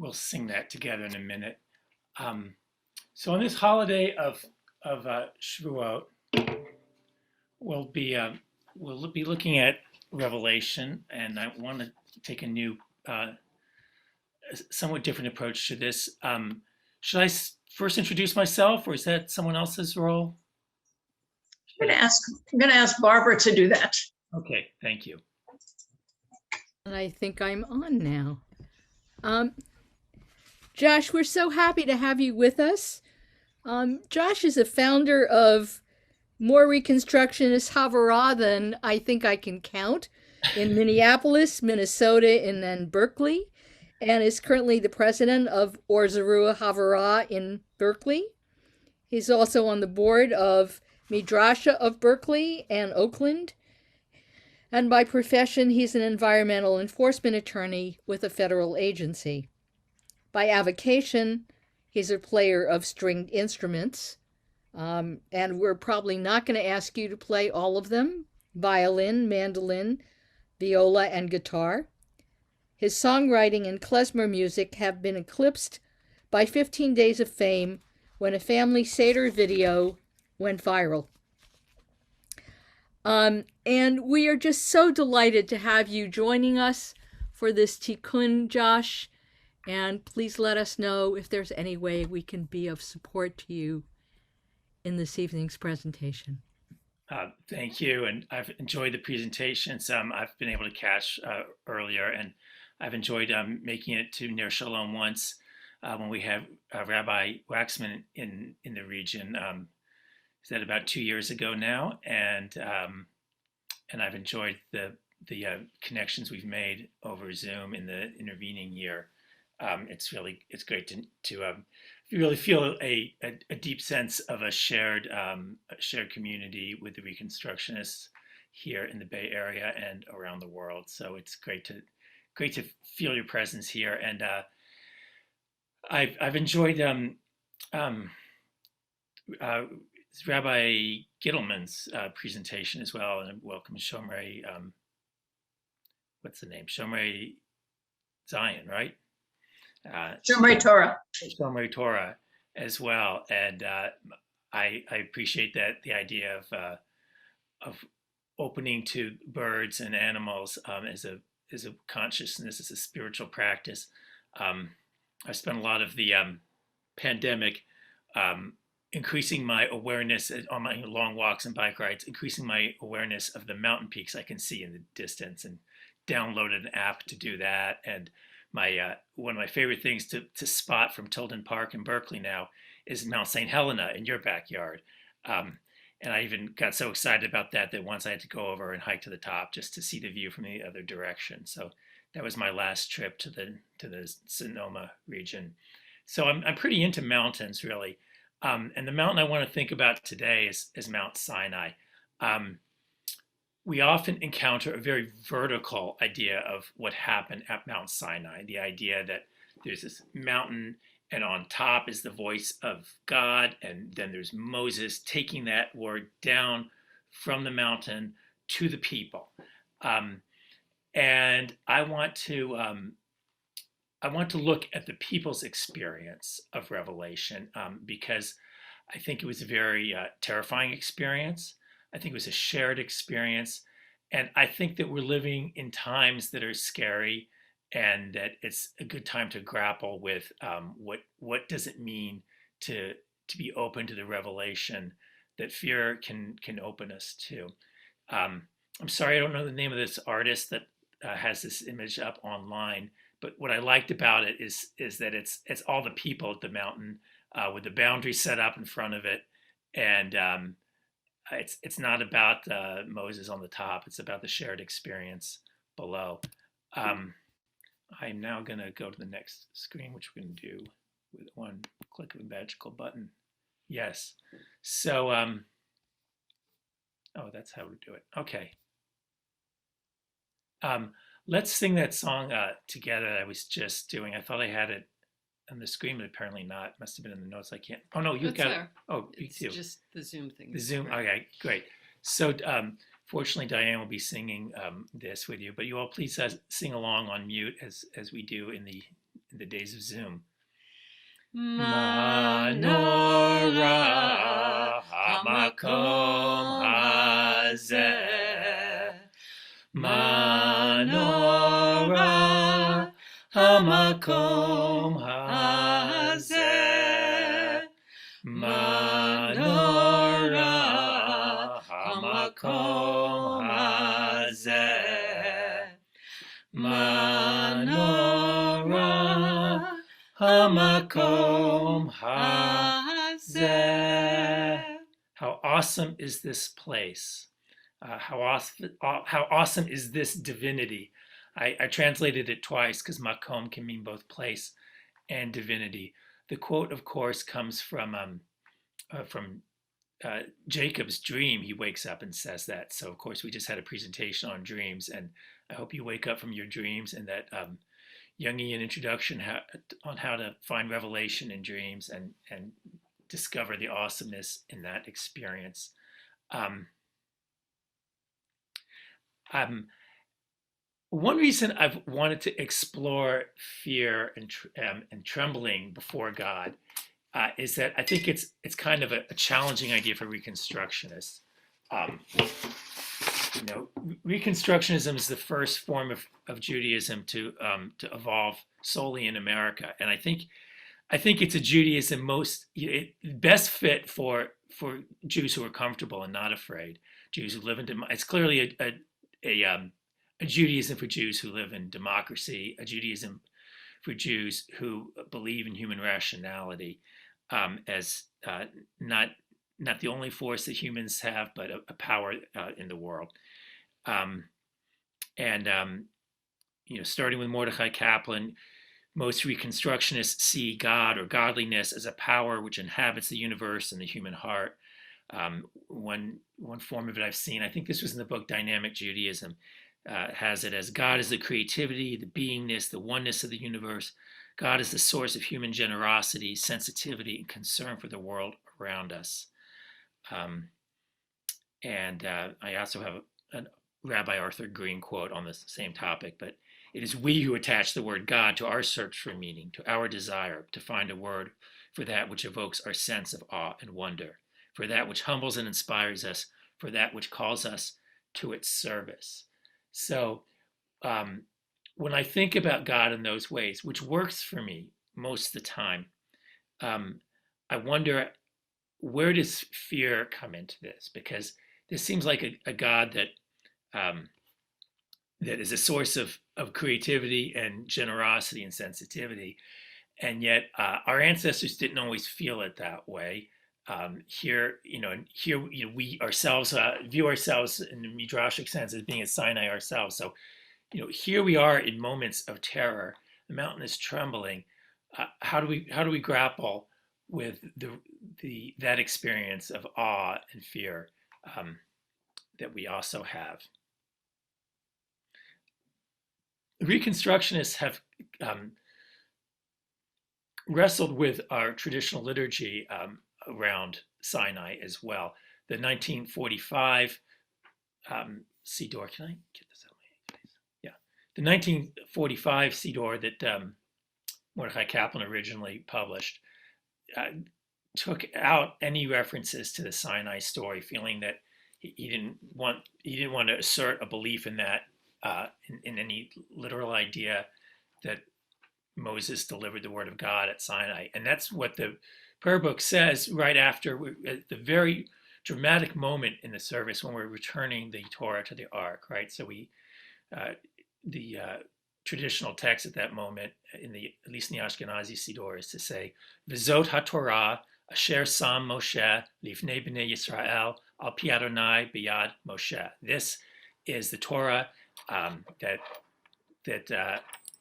we'll sing that together in a minute. So on this holiday of Shavuot, we'll be looking at Revelation, and I want to take a new, somewhat different approach to this. Should I first introduce myself, or is that someone else's role? I'm going to ask Barbara to do that. Okay, thank you. And I think I'm on now. Josh, we're so happy to have you with us. Josh is a founder of more Reconstructionist havurot than I think I can count in Minneapolis, Minnesota, and then Berkeley, and is currently the president of Or Zarua Havurah in Berkeley. He's also on the board of Midrasha of Berkeley and Oakland. And by profession, he's an environmental enforcement attorney with a federal agency. By avocation, he's a player of stringed instruments. And we're probably not going to ask you to play all of them: violin, mandolin, viola, and guitar. His songwriting and klezmer music have been eclipsed by 15 Days of Fame when a family Seder video went viral. And we are just so delighted to have you joining us for this Tikkun, Josh. And please let us know if there's any way we can be of support to you in this evening's presentation. Thank you, and I've enjoyed the presentations. I've been able to catch earlier, and I've enjoyed making it to Ner Shalom once when we had Rabbi Waxman in the region. Is that about 2 years ago now? And I've enjoyed the connections we've made over Zoom in the intervening year. It's great to really feel a deep sense of a shared community with the Reconstructionists here in the Bay Area and around the world. So it's great to feel your presence here, and I've enjoyed Rabbi Gittleman's presentation as well, and welcome Shomrei. What's the name? Shomrei Zion, right? Shomrei Torah. Shomrei Torah as well, and I appreciate that the idea of opening to birds and animals as a consciousness, as a spiritual practice. I spent a lot of the pandemic increasing my awareness on my long walks and bike rides, increasing my awareness of the mountain peaks I can see in the distance, and downloaded an app to do that. And my one of my favorite things to spot from Tilden Park in Berkeley now is Mount St. Helena in your backyard. And I even got so excited about that once I had to go over and hike to the top just to see the view from the other direction. So that was my last trip to the Sonoma region. So I'm pretty into mountains, really. And the mountain I want to think about today is Mount Sinai. We often encounter a very vertical idea of what happened at Mount Sinai, the idea that there's this mountain and on top is the voice of God, and then there's Moses taking that word down from the mountain to the people. And I want to look at the people's experience of Revelation because I think it was a very terrifying experience. I think it was a shared experience. And I think that we're living in times that are scary, and that it's a good time to grapple with what does it mean to be open to the revelation that fear can open us to. I'm sorry, I don't know the name of this artist that has this image up online, but what I liked about it is that it's all the people at the mountain with the boundary set up in front of it, and it's not about Moses on the top. It's about the shared experience below. I'm now going to go to the next screen, which we're going to do with one click of a magical button. Yes. So, oh, that's how we do it. Okay. Let's sing that song together that I was just doing. I thought I had it on the screen, but apparently not. It must have been in the notes. I can't. Oh, no, you got it. Oh, you do. It's just the Zoom thing. The Zoom. Okay, great. So, fortunately, Diane will be singing this with you, but you all please sing along on mute as we do in the in the days of Zoom. Manora hamakom hazeh. Manora hamakom hazeh. Manora hamakom hazeh. Manora hamakom hazeh. How awesome is this place? How awesome is this divinity? I translated it twice because makom can mean both place and divinity. The quote, of course, comes from Jacob's dream. He wakes up and says that. So, of course, we just had a presentation on dreams, and I hope you wake up from your dreams and that Jungian introduction on how to find revelation in dreams and discover the awesomeness in that experience. One reason I've wanted to explore fear and trembling before God is that I think it's kind of a challenging idea for Reconstructionists. Reconstructionism is the first form of Judaism to evolve solely in America, and I think it's a Judaism best fit for Jews who are comfortable and not afraid. Jews who live in it's clearly a Judaism for Jews who live in democracy, a Judaism for Jews who believe in human rationality as not the only force that humans have, but a power in the world. Starting with Mordechai Kaplan, most Reconstructionists see God or godliness as a power which inhabits the universe and the human heart. One form of it I've seen, I think this was in the book Dynamic Judaism, has it as God is the creativity, the beingness, the oneness of the universe. God is the source of human generosity, sensitivity, and concern for the world around us. I also have a Rabbi Arthur Green quote on the same topic, but it is we who attach the word God to our search for meaning, to our desire to find a word for that which evokes our sense of awe and wonder, for that which humbles and inspires us, for that which calls us to its service. So when I think about God in those ways, which works for me most of the time, I wonder, where does fear come into this? Because this seems like a God that is a source of creativity and generosity and sensitivity, and yet our ancestors didn't always feel it that way. Here we ourselves view ourselves in the Midrashic sense as being at Sinai ourselves. So, here we are in moments of terror. The mountain is trembling. How do we grapple with that experience of awe and fear that we also have? Reconstructionists have wrestled with our traditional liturgy around Sinai as well. The 1945 Seder, can I get this out of my face? Yeah. The 1945 Seder that Mordechai Kaplan originally published took out any references to the Sinai story, feeling that he didn't want to assert a belief in that in any literal idea that Moses delivered the word of God at Sinai. And that's what the prayer book says right after, at the very dramatic moment in the service when we're returning the Torah to the Ark, right? So the traditional text at that moment, at least in the Ashkenazi Siddur, is to say, V'zot HaTorah asher sam Moshe lifnei b'nei Yisrael al pi Adonai b'yad Moshe. This is the Torah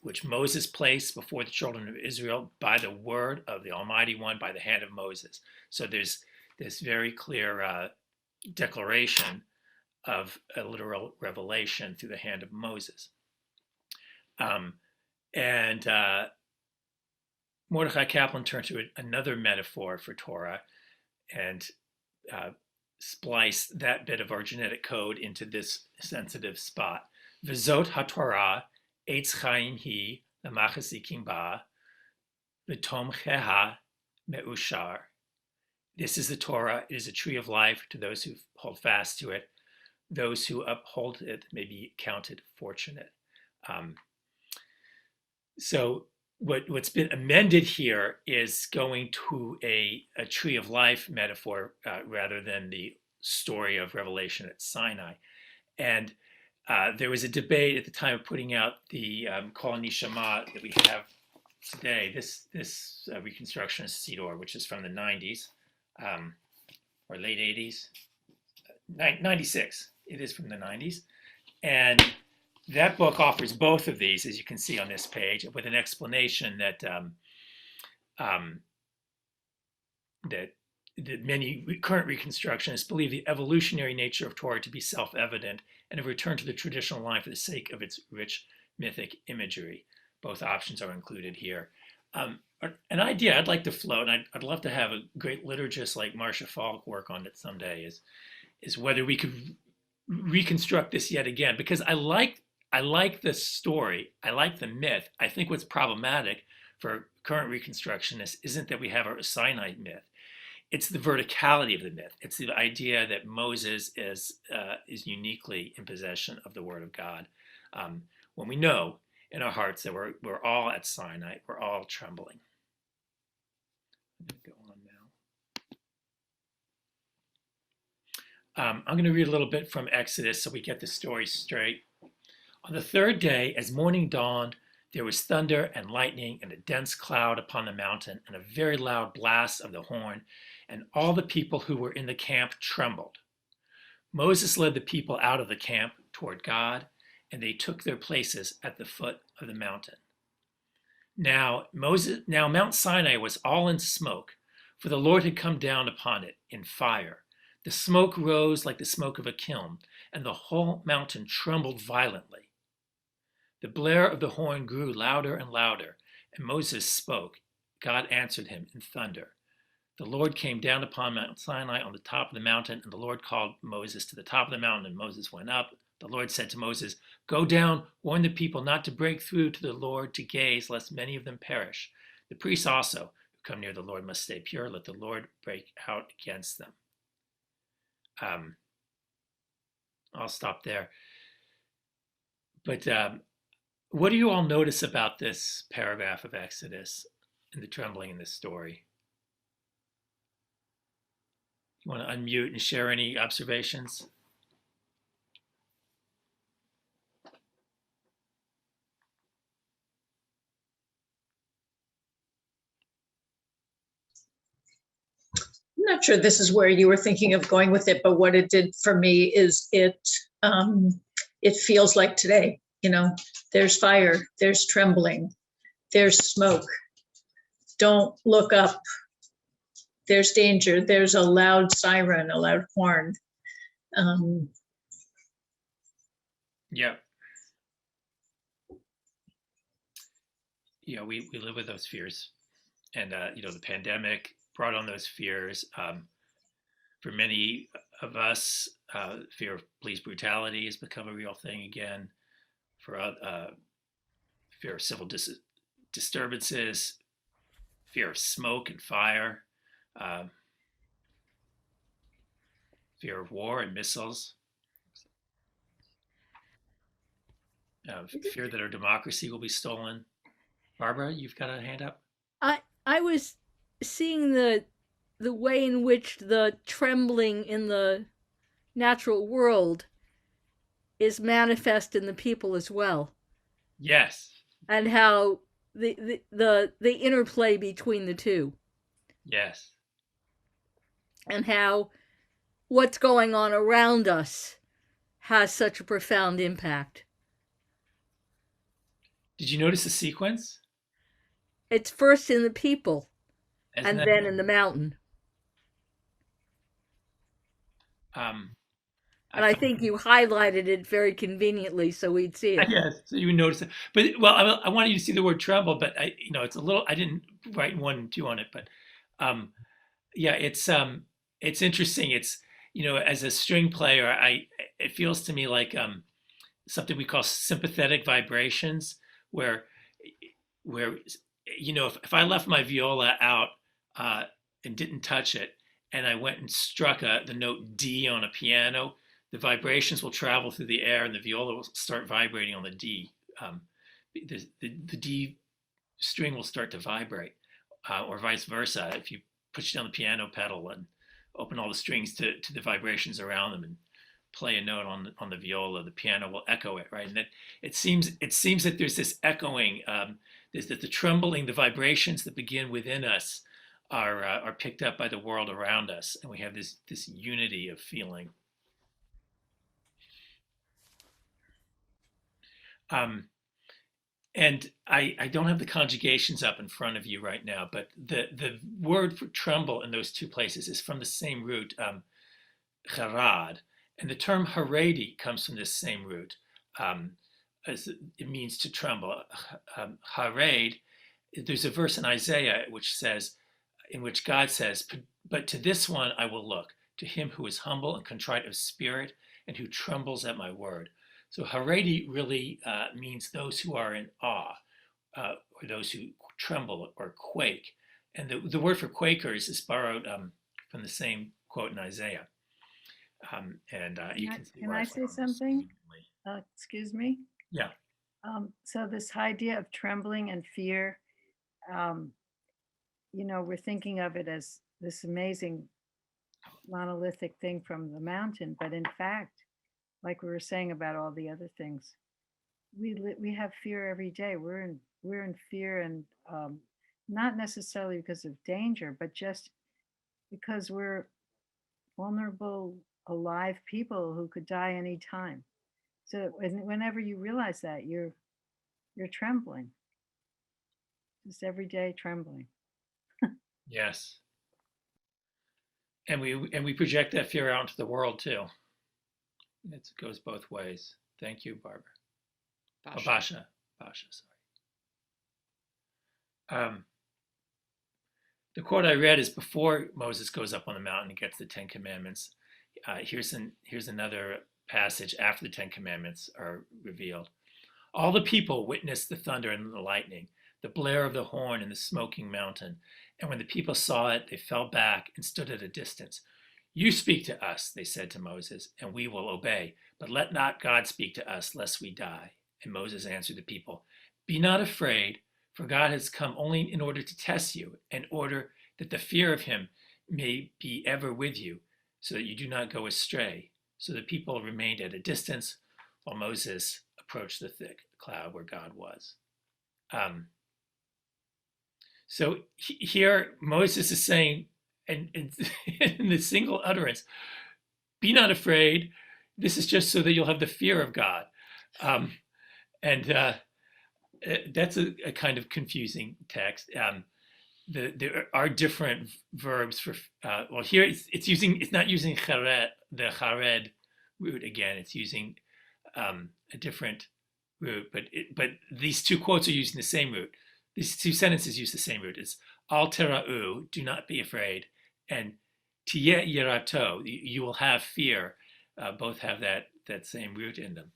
which Moses placed before the children of Israel by the word of the Almighty One, by the hand of Moses. So there's this very clear declaration of a literal revelation through the hand of Moses. Mordechai Kaplan turned to another metaphor for Torah and spliced that bit of our genetic code into this sensitive spot. V'zot HaTorah Eitz Chaim Hi L'Machazikim Ba v'tomcheha me'ushar. This is the Torah. It is a tree of life to those who hold fast to it. Those who uphold it may be counted fortunate. So what's been amended here is going to a tree of life metaphor rather than the story of Revelation at Sinai. And there was a debate at the time of putting out the Kol Nishama that we have today, this Reconstructionist Seder, which is from the 90s or late 80s, 96. It is from the 90s. And that book offers both of these, as you can see on this page, with an explanation that that many current Reconstructionists believe the evolutionary nature of Torah to be self-evident and have returned to the traditional line for the sake of its rich mythic imagery. Both options are included here. An idea I'd like to float, and I'd love to have a great liturgist like Marcia Falk work on it someday, is whether we could reconstruct this yet again, because I like the story, I like the myth. I think what's problematic for current Reconstructionists isn't that we have a Sinai myth. It's the verticality of the myth. It's the idea that Moses is uniquely in possession of the Word of God. When we know in our hearts that we're all at Sinai, we're all trembling. Go on now. I'm going to read a little bit from Exodus so we get the story straight. On the third day, as morning dawned, there was thunder and lightning and a dense cloud upon the mountain and a very loud blast of the horn, and all the people who were in the camp trembled. Moses led the people out of the camp toward God, and they took their places at the foot of the mountain. Now Mount Sinai was all in smoke, for the Lord had come down upon it in fire. The smoke rose like the smoke of a kiln, and the whole mountain trembled violently. The blare of the horn grew louder and louder, and Moses spoke. God answered him in thunder. The Lord came down upon Mount Sinai on the top of the mountain, and the Lord called Moses to the top of the mountain, and Moses went up. The Lord said to Moses, "Go down, warn the people not to break through to the Lord to gaze, lest many of them perish. The priests also who come near the Lord must stay pure. Let the Lord break out against them." I'll stop there. But what do you all notice about this paragraph of Exodus and the trembling in this story? You want to unmute and share any observations? I'm not sure this is where you were thinking of going with it, but what it did for me is it feels like today. You know, there's fire, there's trembling, there's smoke. Don't look up. There's danger. There's a loud siren, a loud horn. Yeah. Yeah, we live with those fears. And, the pandemic brought on those fears. For many of us, fear of police brutality has become a real thing again. For fear of civil disturbances, fear of smoke and fire, fear of war and missiles, fear that our democracy will be stolen. Barbara, you've got a hand up? I was seeing the way in which the trembling in the natural world is manifest in the people as well. Yes. And how the interplay between the two. Yes. And how what's going on around us has such a profound impact. Did you notice the sequence? It's first in the people Isn't and then in the mountain. And I think you highlighted it very conveniently so we'd see it. Yes, so you would notice it. But I wanted you to see the word tremble, but it's a little. I didn't write 1 and 2 on it, but it's interesting. It's as a string player, it feels to me like something we call sympathetic vibrations, where if I left my viola out and didn't touch it, and I went and struck the note D on a piano, the vibrations will travel through the air and the viola will start vibrating on the D. The D string will start to vibrate, or vice versa. If you push down the piano pedal and open all the strings to the vibrations around them and play a note on the viola, the piano will echo it, right? And that it seems that there's this echoing, there's that the trembling, the vibrations that begin within us are picked up by the world around us, and we have this unity of feeling. And I don't have the conjugations up in front of you right now, but the word for tremble in those two places is from the same root, charad, and the term haredi comes from this same root. As it means to tremble. Hared, there's a verse in Isaiah in which God says, "But to this one I will look, to him who is humble and contrite of spirit and who trembles at my word." So haredi really means those who are in awe, or those who tremble or quake. And the word for quakers is borrowed from the same quote in Isaiah. You can see Can where I I say found this. something? Excuse me. Yeah. So this idea of trembling and fear, we're thinking of it as this amazing monolithic thing from the mountain, but in fact, like we were saying about all the other things, we have fear every day. We're in fear, and not necessarily because of danger, but just because we're vulnerable, alive people who could die anytime. So whenever you realize that, you're trembling, just every day trembling. Yes. And we project that fear out into the world too. It goes both ways. Thank you, Barbara. Basha, sorry. The quote I read is before Moses goes up on the mountain and gets the Ten Commandments. Here's another passage after the Ten Commandments are revealed. All the people witnessed the thunder and the lightning, the blare of the horn and the smoking mountain. And when the people saw it, they fell back and stood at a distance. "You speak to us," they said to Moses, "and we will obey. But let not God speak to us, lest we die." And Moses answered the people, "Be not afraid, for God has come only in order to test you, in order that the fear of him may be ever with you, so that you do not go astray." So the people remained at a distance while Moses approached the thick cloud where God was. So here Moses is saying, and in the single utterance, "Be not afraid. This is just so that you'll have the fear of God." That's a kind of confusing text. There are different verbs for, here it's not using chared, the chared root again. It's using a different root, but these two quotes are using the same root. These two sentences use the same root. It's al tera'u, do not be afraid, and tiyeh yirato, you will have fear. Both have that same root in them.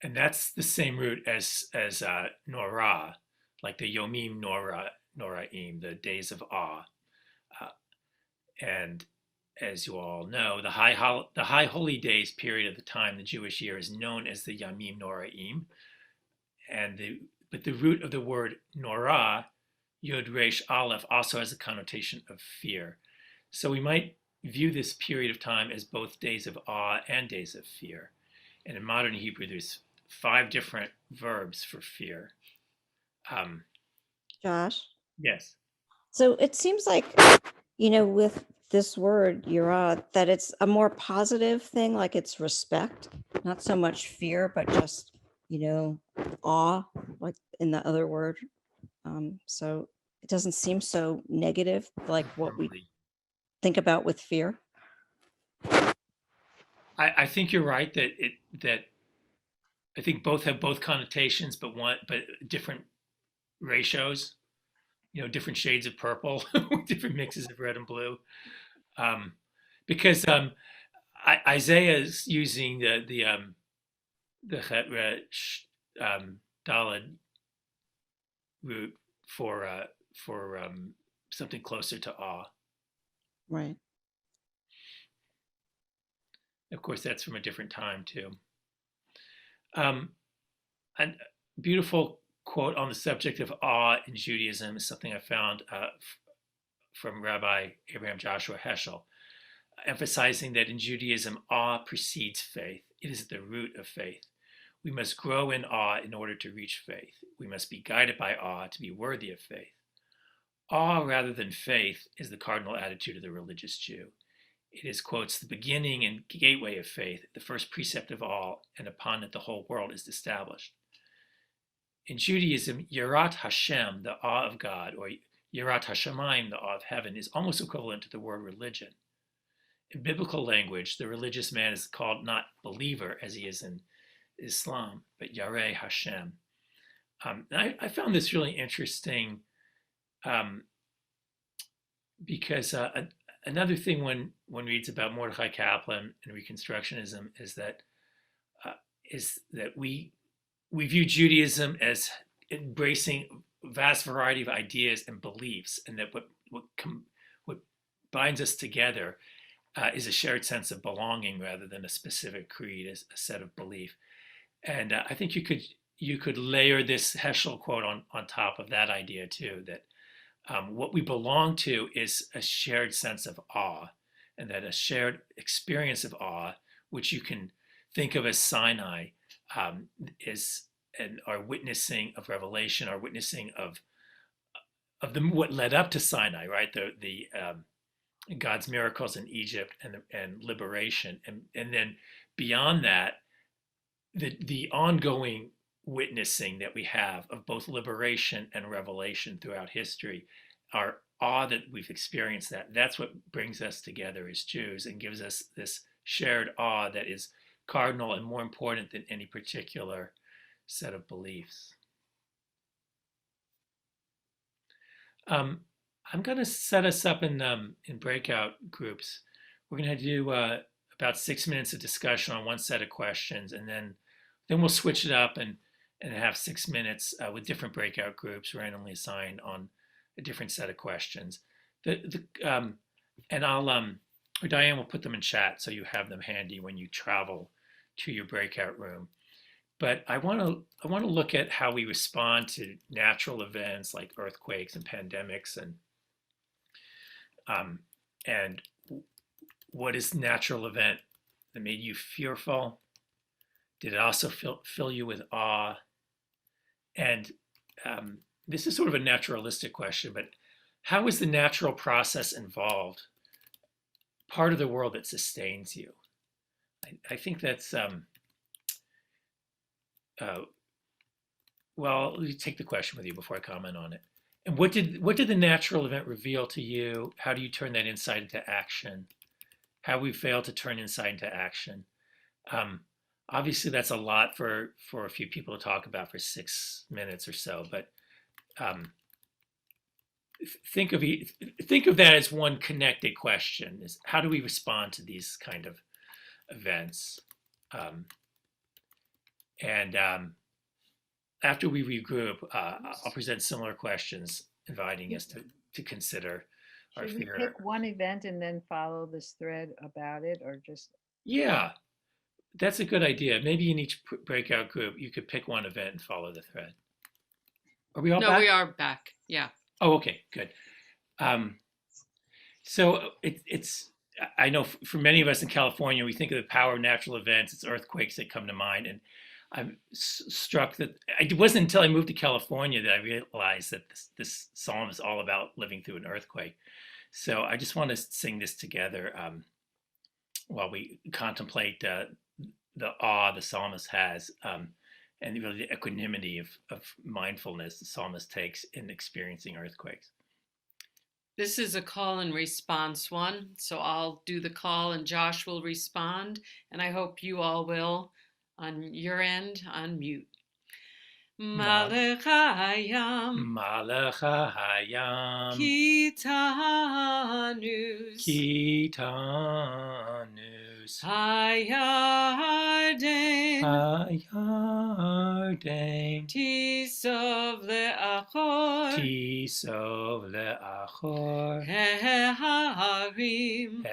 And that's the same root as norah, like the yomim noraim, the days of awe. And as you all know, the high holy days period of the time, the Jewish year, is known as the Yamim Noraim. But the root of the word Norah, Yud Resh Aleph, also has a connotation of fear. So we might view this period of time as both days of awe and days of fear. And in modern Hebrew, there's 5 different verbs for fear. Josh? Yes. So it seems like, with this word, yirah, that it's a more positive thing, like it's respect, not so much fear, but just, awe, like in the other word. So it doesn't seem so negative, like what we think about with fear. I think you're right that I think both have both connotations, but different ratios. Different shades of purple, different mixes of red and blue. Because Isaiah is using the Daled root for something closer to awe. Right. Of course, that's from a different time too. A beautiful quote on the subject of awe in Judaism is something I found from Rabbi Abraham Joshua Heschel, emphasizing that in Judaism, awe precedes faith. It is the root of faith. We must grow in awe in order to reach faith. We must be guided by awe to be worthy of faith. Awe rather than faith is the cardinal attitude of the religious Jew. It is, quotes, the beginning and gateway of faith, the first precept of all, and upon it the whole world is established. In Judaism, Yirat Hashem, the awe of God, or Yirat Hashemayim, the awe of heaven, is almost equivalent to the word religion. In biblical language, the religious man is called not believer, as he is in Islam, but Yareh Hashem. I found this really interesting because another thing one reads about Mordechai Kaplan and Reconstructionism is that we view Judaism as embracing a vast variety of ideas and beliefs, and that what binds us together is a shared sense of belonging rather than a specific creed, as a set of belief. And I think you could layer this Heschel quote on top of that idea too, that what we belong to is a shared sense of awe, and that a shared experience of awe, which you can think of as Sinai, is our witnessing of revelation, our witnessing of what led up to Sinai, right? The God's miracles in Egypt and liberation, and then beyond that, the ongoing witnessing that we have of both liberation and revelation throughout history, our awe that we've experienced, that's what brings us together as Jews and gives us this shared awe that is cardinal and more important than any particular set of beliefs. I'm going to set us up in breakout groups. We're going to do about 6 minutes of discussion on one set of questions, and then we'll switch it up and have 6 minutes with different breakout groups randomly assigned on a different set of questions. And I'll or Diane will put them in chat so you have them handy when you travel to your breakout room. But I want to look at how we respond to natural events like earthquakes and pandemics, and what is natural event that made you fearful? Did it also fill you with awe? And this is sort of a naturalistic question, but how is the natural process involved part of the world that sustains you? I think that's, well, let me take the question with you before I comment on it. And what did the natural event reveal to you? How do you turn that insight into action? How we fail to turn insight into action? Obviously, that's a lot for a few people to talk about for 6 minutes or so. But think of that as one connected question: is how do we respond to these kind of events? After we regroup, I'll present similar questions, inviting us to consider our Should we fear. pick one event and then follow this thread about it, or just? Yeah, that's a good idea. Maybe in each breakout group, you could pick one event and follow the thread. Are we all back? No, we are back. Yeah. Oh, okay, good. So it's I know for many of us in California, we think of the power of natural events. It's earthquakes that come to mind, and I'm struck that it wasn't until I moved to California that I realized that this psalm is all about living through an earthquake. So I just want to sing this together while we contemplate the awe the psalmist has and really the equanimity of mindfulness the psalmist takes in experiencing earthquakes. This is a call and response one. So I'll do the call and Josh will respond. And I hope you all will on your end unmute. Malach hayam, Malach hayam, Kitanus, Kitanus, Hayarden, Hayarden. Tisov le'achor. Tisov le'achor. Ha'arim.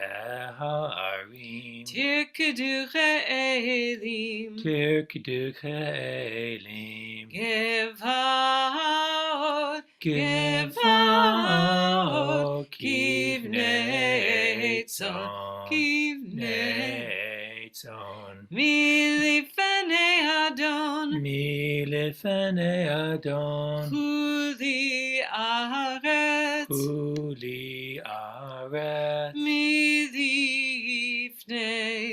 Ha'arim. Tirkedu che'elim. Tirkedu che'elim. Gevaot. Gevaot. Kivnei tzon. Kivnei tzon. Milifnei Adon. Milifnei Adon. Chuli aretz. Chuli aretz. Milifnei.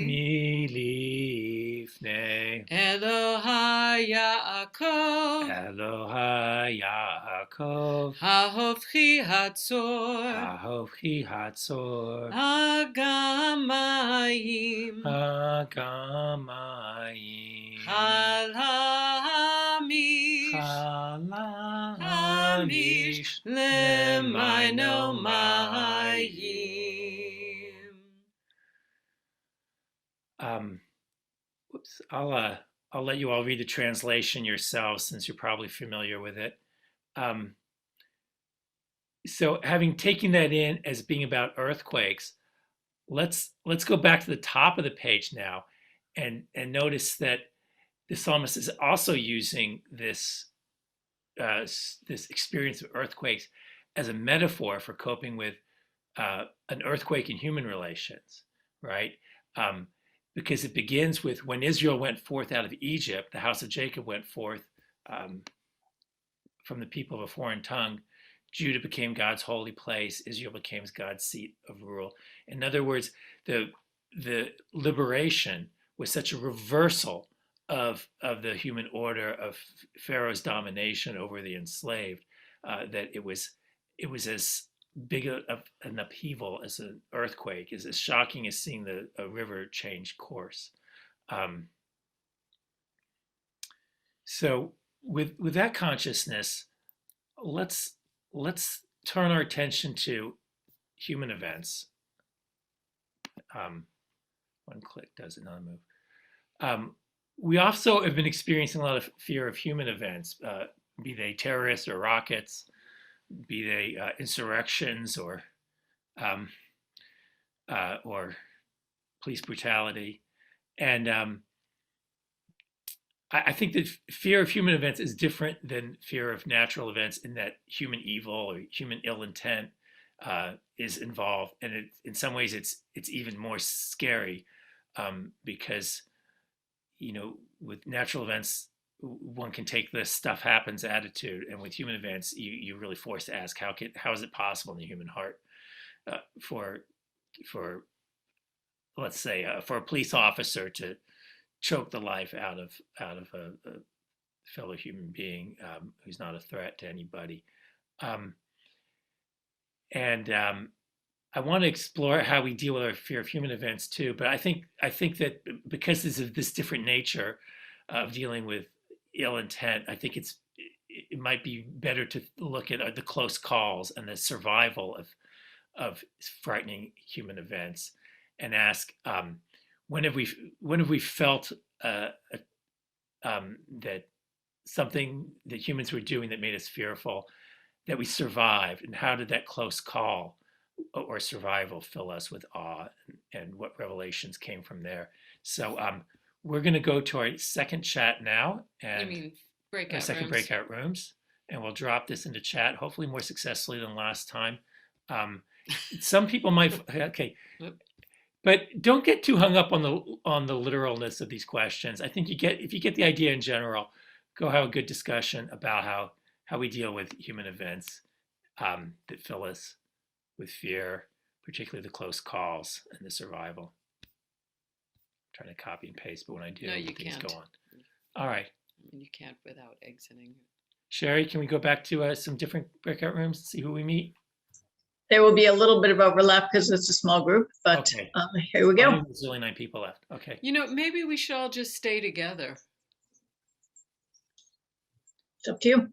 Milifnei. Elohai Yaakov. Elohai Yaakov. Hahofchi Hatzor. Ahofchi Hatzor. Agamayim. Agamayim. Halamish. Halamish. Lemaino mayim. Whoops. I'll let you all read the translation yourselves since you're probably familiar with it. So having taken that in as being about earthquakes, let's go back to the top of the page now and notice that the psalmist is also using this this experience of earthquakes as a metaphor for coping with an earthquake in human relations, right? Because it begins with when Israel went forth out of Egypt, the house of Jacob went forth from the people of a foreign tongue. Judah became God's holy place. Israel became God's seat of rule. In other words, the liberation was such a reversal of the human order of Pharaoh's domination over the enslaved that it was as big an upheaval as an earthquake, is as shocking as seeing a river change course. So with that consciousness, let's turn our attention to human events. One click does another move. We also have been experiencing a lot of fear of human events, be they terrorists or rockets, be they insurrections or police brutality. And I think that fear of human events is different than fear of natural events in that human evil or human ill intent is involved. And in some ways, it's even more scary because, with natural events, one can take this stuff happens attitude, and with human events, you're really forced to ask how is it possible in the human heart for let's say for a police officer to choke the life out of a fellow human being who's not a threat to anybody, and I want to explore how we deal with our fear of human events too. But I think that because of this different nature of dealing with ill intent, I think it might be better to look at the close calls and the survival of frightening human events, and ask when have we felt that something that humans were doing that made us fearful, that we survived, and how did that close call or survival fill us with awe, and what revelations came from there. So we're going to go to our second chat now, and You mean breakout our second rooms? breakout rooms, and we'll drop this into chat, hopefully more successfully than last time. Some people might okay, but don't get too hung up on the literalness of these questions. I think if you get the idea in general, go have a good discussion about how we deal with human events that fill us with fear, particularly the close calls and the survival. I'm trying to copy and paste, but when I do, No, you things can't. go on. All right. You can't without exiting. Sherry, can we go back to some different breakout rooms and see who we meet? There will be a little bit of overlap because it's a small group, but Okay. here we I go. knew There's only 9 people left. Okay. Maybe we should all just stay together, It's up to you.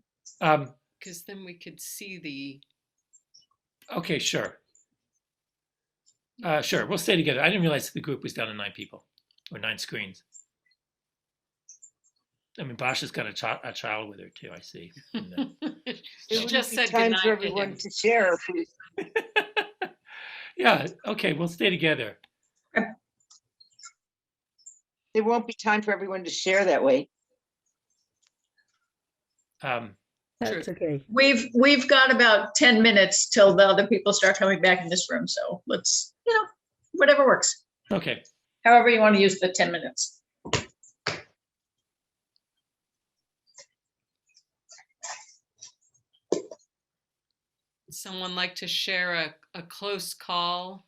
because then we could see the. Okay, sure. Sure, we'll stay together. I didn't realize the group was down to 9 people or 9 screens. I mean, Basha's got a child with her too, I see. It She wouldn't just be said time goodnight for to everyone him. to share. If we, Yeah, okay, we'll stay together. there won't be time for everyone to share that way. That's okay. We've got about 10 minutes till the other people start coming back in this room. So let's, whatever works. Okay. However you want to use the 10 minutes. Someone like to share a close call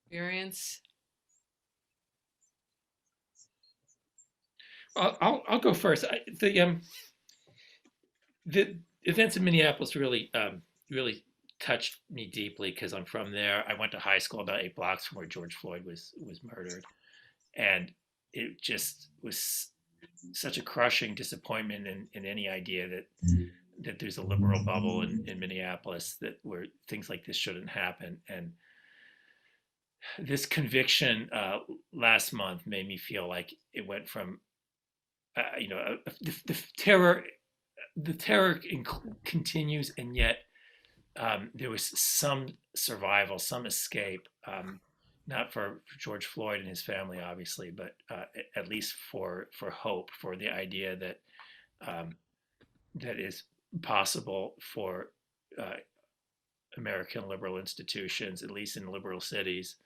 experience? I'll go first. The events in Minneapolis really touched me deeply because I'm from there. I went to high school about 8 blocks from where George Floyd was murdered, and it just was such a crushing disappointment in any idea that there's a liberal bubble in Minneapolis where things like this shouldn't happen. And this conviction last month made me feel like it went from the terror continues, and yet there was some survival, some escape, not for George Floyd and his family, obviously, but at least for hope, for the idea that that is possible for American liberal institutions, at least in liberal cities,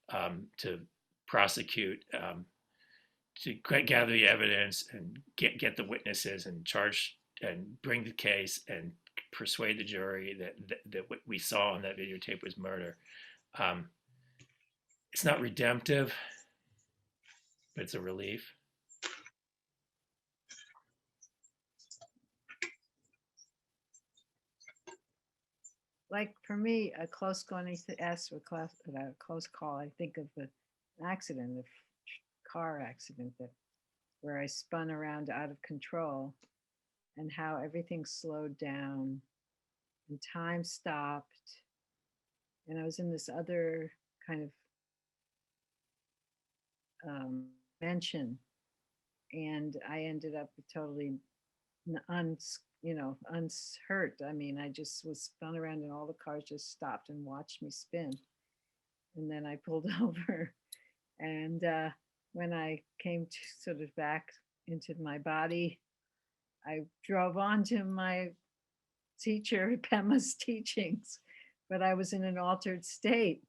to prosecute, to gather the evidence and get the witnesses and charge and bring the case and persuade the jury that what we saw on that videotape was murder. It's not redemptive, but it's a relief. Like for me, a close call, I asked about a close call. I think of an accident, a car accident where I spun around out of control, and how everything slowed down and time stopped. And I was in this other kind of dimension, and I ended up totally unhurt. I mean, I just was spun around and all the cars just stopped and watched me spin. And then I pulled over. And when I came to sort of back into my body, I drove on to my teacher, Pema's teachings, but I was in an altered state.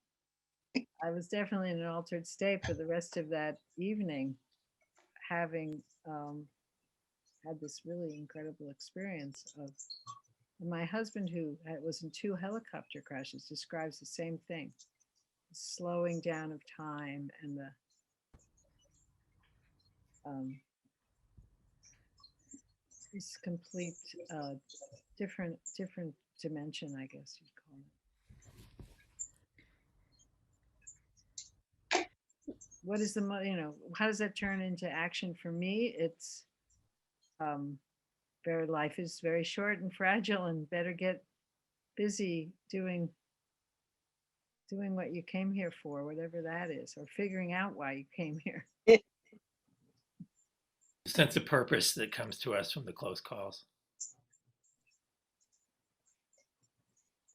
I was definitely in an altered state for the rest of that evening, having had this really incredible experience of my husband, who was in 2 helicopter crashes, describes the same thing, the slowing down of time and the this complete different dimension, I guess you'd call it. What is how does that turn into action for me? It's life is very short and fragile, and better get busy doing what you came here for, whatever that is, or figuring out why you came here. Sense of purpose that comes to us from the close calls.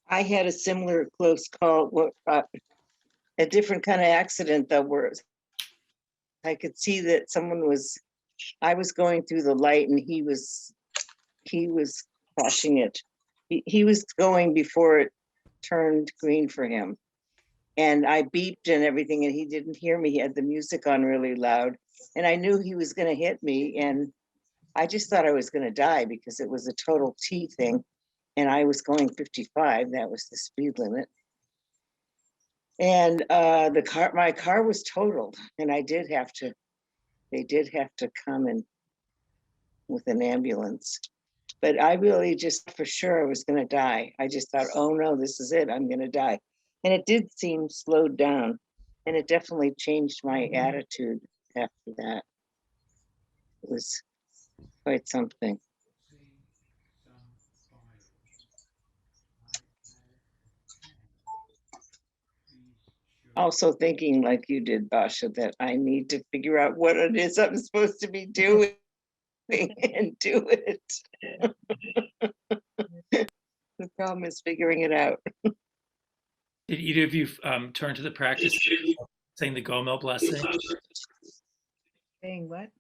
I had a similar close call, a different kind of accident though, where I could see that I was going through the light and he was crossing it. He was going before it turned green for him. And I beeped and everything, and he didn't hear me. He had the music on really loud, and I knew he was going to hit me. And I just thought I was going to die because it was a total T thing. And I was going 55. That was the speed limit. And my car was totaled, and they did have to come in with an ambulance. But I really just for sure I was going to die. I just thought, oh no, this is it. I'm going to die. And it did seem slowed down, and it definitely changed my attitude after that. It was quite something. also thinking like you did, Basha, that I need to figure out what it is I'm supposed to be doing and do it. The problem is figuring it out. Did either of you turn to the practice of saying the Gomel blessing? Saying what?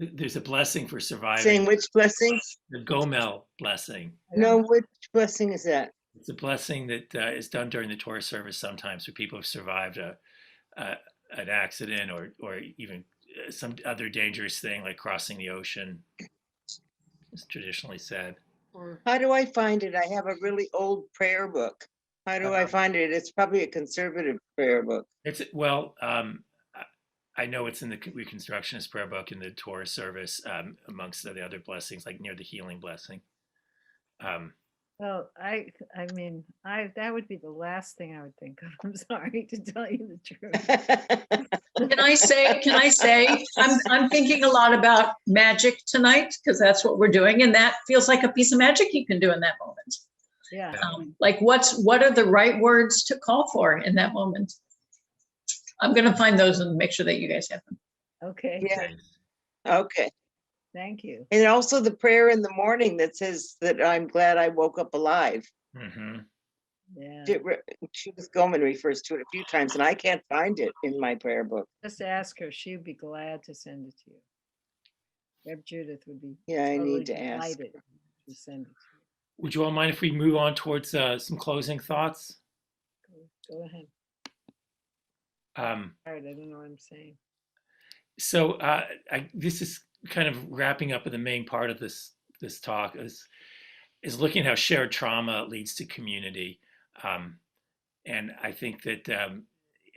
There's a blessing for surviving. Saying which blessing? The Gomel blessing. No, which blessing is that? It's a blessing that is done during the Torah service sometimes for people who've survived an accident or even some other dangerous thing like crossing the ocean. It's traditionally said. Or How do I find it? I have a really old prayer book. How do I find it? It's probably a conservative prayer book. It's I know it's in the Reconstructionist prayer book in the Torah service, amongst the other blessings, like near the healing blessing. Well, I mean, that would be the last thing I would think of. I'm sorry to tell you the truth. Can I say, I'm thinking a lot about magic tonight because that's what we're doing. And that feels like a piece of magic you can do in that moment. Yeah. Like what are the right words to call for in that moment? I'm going to find those and make sure that you guys have them. Okay. Yeah. Okay. Thank you. And also the prayer in the morning that says that I'm glad I woke up alive. Mm-hmm. Yeah. Judith Goldman refers to it a few times, and I can't find it in my prayer book. Just ask her. She'd be glad to send it to you. Reb Judith would be. Yeah, I totally need to ask. delighted to send it to Would you all mind if we move on towards some closing thoughts? you. Go ahead. Um, All right, I don't know what I'm saying. So this is kind of wrapping up with the main part of this talk is looking at how shared trauma leads to community, and I think that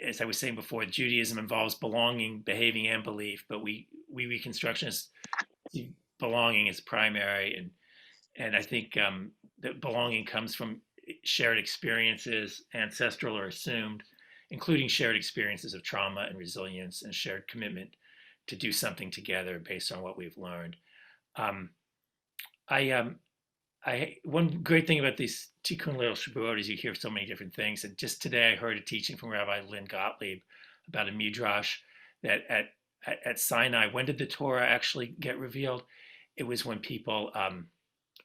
as I was saying before, Judaism involves belonging, behaving, and belief, but we Reconstructionists see belonging as primary, and I think that belonging comes from shared experiences, ancestral or assumed, including shared experiences of trauma and resilience and shared commitment to do something together based on what we've learned. One great thing about these Tikkun Leyl Shavuot is you hear so many different things. And just today I heard a teaching from Rabbi Lynn Gottlieb about a Midrash that at Sinai, when did the Torah actually get revealed? It was when people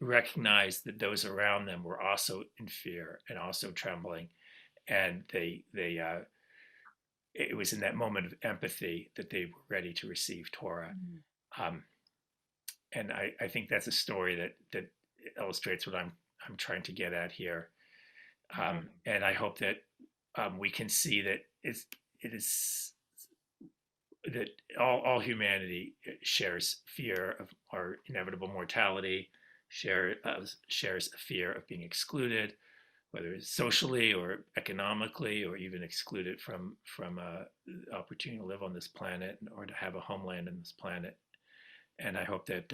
recognized that those around them were also in fear and also trembling. And it was in that moment of empathy that they were ready to receive Torah. And I think that's a story that illustrates what I'm trying to get at here. And I hope that we can see that it is that all humanity shares fear of our inevitable mortality, shares a fear of being excluded, whether it's socially or economically, or even excluded from opportunity to live on this planet or to have a homeland on this planet. And I hope that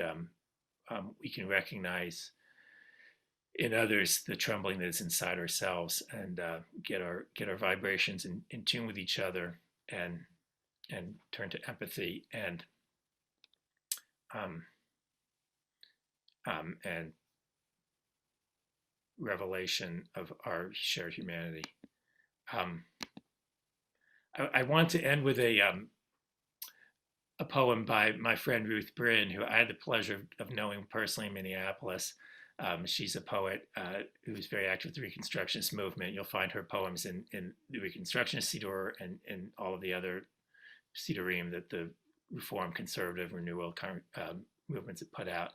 we can recognize in others the trembling that is inside ourselves, and get our vibrations in tune with each other, and turn to empathy and revelation of our shared humanity. I want to end with a poem by my friend Ruth Bryn, who I had the pleasure of knowing personally in Minneapolis. She's a poet who's very active with the Reconstructionist movement. You'll find her poems in the Reconstructionist Seder and all of the other Sederim that the Reform, Conservative, Renewal movements have put out.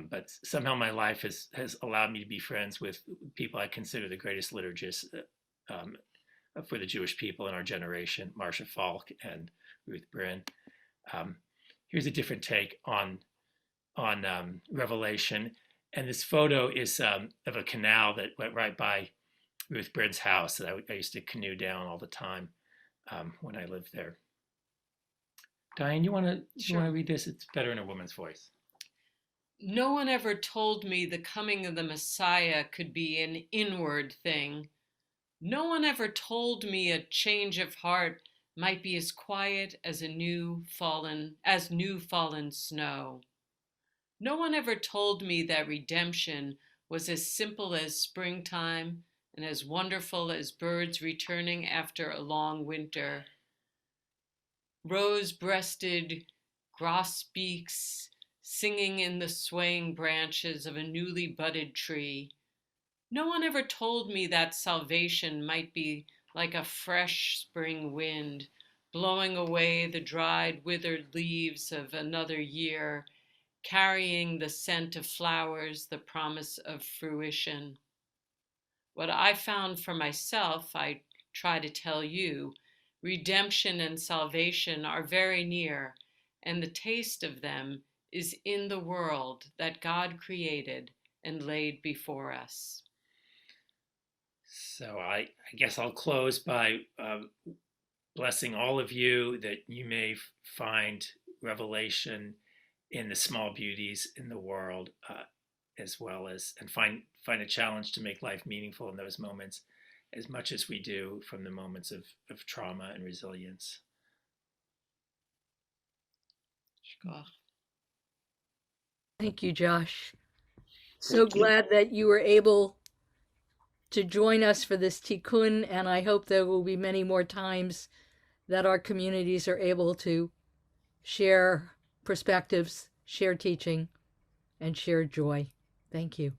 But somehow my life has allowed me to be friends with people I consider the greatest liturgists for the Jewish people in our generation, Marcia Falk and Ruth Bryn. Here's a different take on Revelation. And this photo is of a canal that went right by Ruth Bryn's house that I used to canoe down all the time when I lived there. Diane, you want to read this? It's better in a woman's voice. No one ever told me the coming of the Messiah could be an inward thing. No one ever told me a change of heart might be as quiet as new fallen snow. No one ever told me that redemption was as simple as springtime and as wonderful as birds returning after a long winter. Rose-breasted grosbeaks singing in the swaying branches of a newly budded tree. No one ever told me that salvation might be like a fresh spring wind, blowing away the dried, withered leaves of another year, carrying the scent of flowers, the promise of fruition. What I found for myself, I try to tell you, redemption and salvation are very near, and the taste of them is in the world that God created and laid before us. So I guess I'll close by blessing all of you that you may find revelation in the small beauties in the world, as well as, and find a challenge to make life meaningful in those moments as much as we do from the moments of trauma and resilience. Thank you, Josh. So glad that you were able to join us for this Tikkun, and I hope there will be many more times that our communities are able to share perspectives, share teaching, and share joy. Thank you.